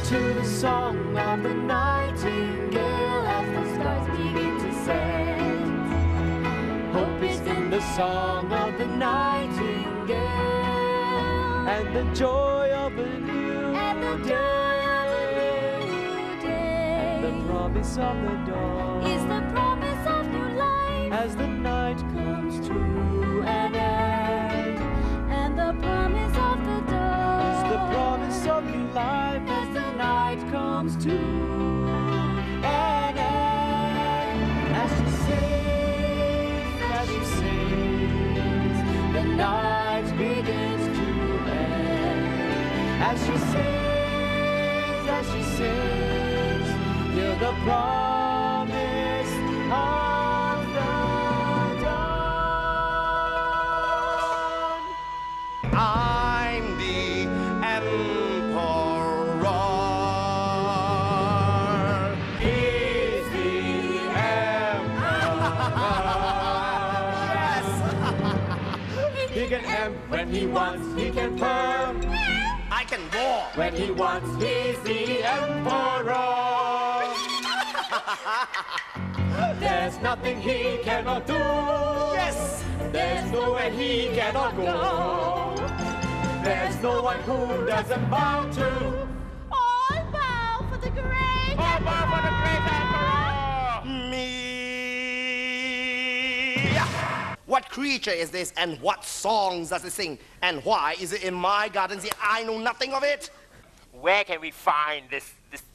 to the song of the nightingale as the stars begin to set. Hope is in the song of the nightingale, and the joy of a new day, and the promise of the dawn is the promise of new life as the night comes to an end, and the promise of the dawn is the promise of new life as the night comes to an end. As she sings, the night begins to end. As she sings, hear the promise of the dawn. I'm the emperor. He's the emperor. He can hem when he wants, he can purr I can roar. when he wants. He's the emperor. There's nothing he cannot do. Yes. There's nowhere he cannot go. There's no one who doesn't bow to. all bow for the great Me. What creature is this, and what songs does it sing? And why is it in my garden? See, I know nothing of it. Where can we find this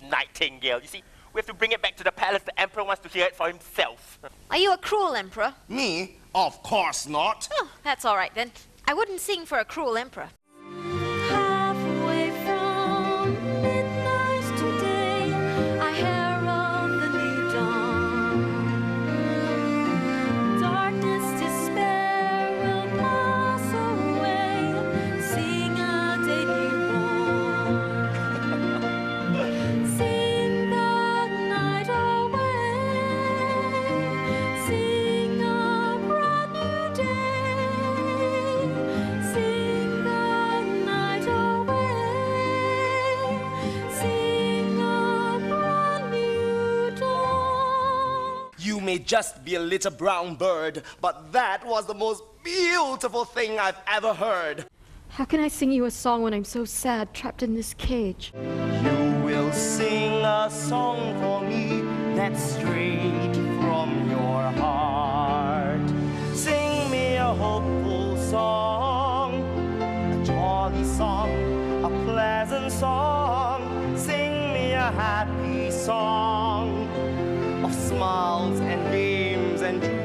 nightingale? You see, we have to bring it back to the palace. The emperor wants to hear it for himself. Are you a cruel emperor? Me? Of course not. Oh, that's all right then. I wouldn't sing for a cruel emperor. Halfway from midnight today, I herald the new dawn. Darkness, despair will pass away. Sing a day newborn. Sing the night away. Sing a brand new day. Sing the night away. Sing a brand new dawn. You may just be a little brown bird, but that was the most beautiful thing I've ever heard. How can I sing you a song when I'm so sad, trapped in this cage? You will sing a song for me that's straight from your heart. Sing me a hopeful song, a jolly song, a pleasant song. Sing me a happy song of smiles and games and dreams.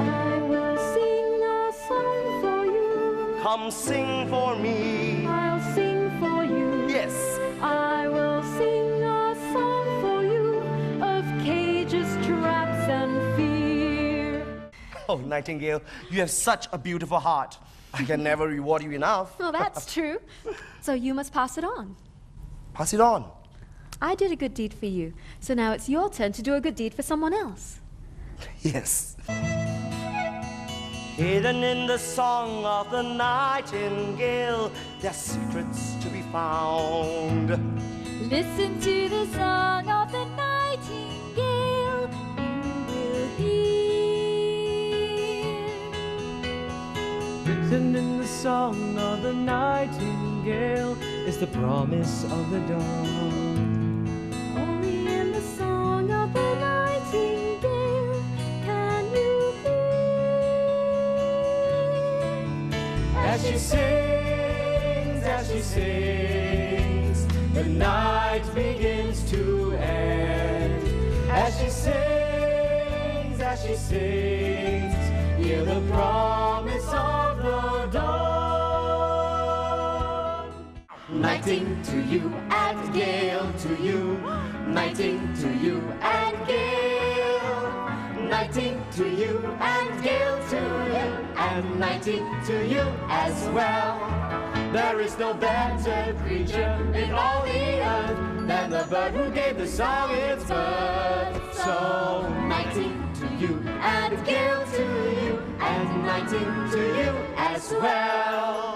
I will sing a song for you. Come sing for me. I'll sing for you. Yes. I will sing a song for you of cages, traps, and fear. Oh, Nightingale, you have such a beautiful heart. I can never reward you enough. Well, that's true. So you must pass it on. Pass it on. I did a good deed for you, so now it's your turn to do a good deed for someone else. Yes. Hidden in the song of the nightingale, there's secrets to be found. Listen to the song of the nightingale, you will hear. Written in the song of the nightingale is the promise of the dawn. Only in the song of the nightingale can you hear. As she sings, the night begins to end. As she sings, hear the promise of the dawn. Nighting to you and gale to you, nighting to you and gale, nighting to you and gale to you, and nighting to you as well. There is no better creature in all the earth than the bird who gave the song its birth. So nighting to you and gale to you, and nighting to you as well.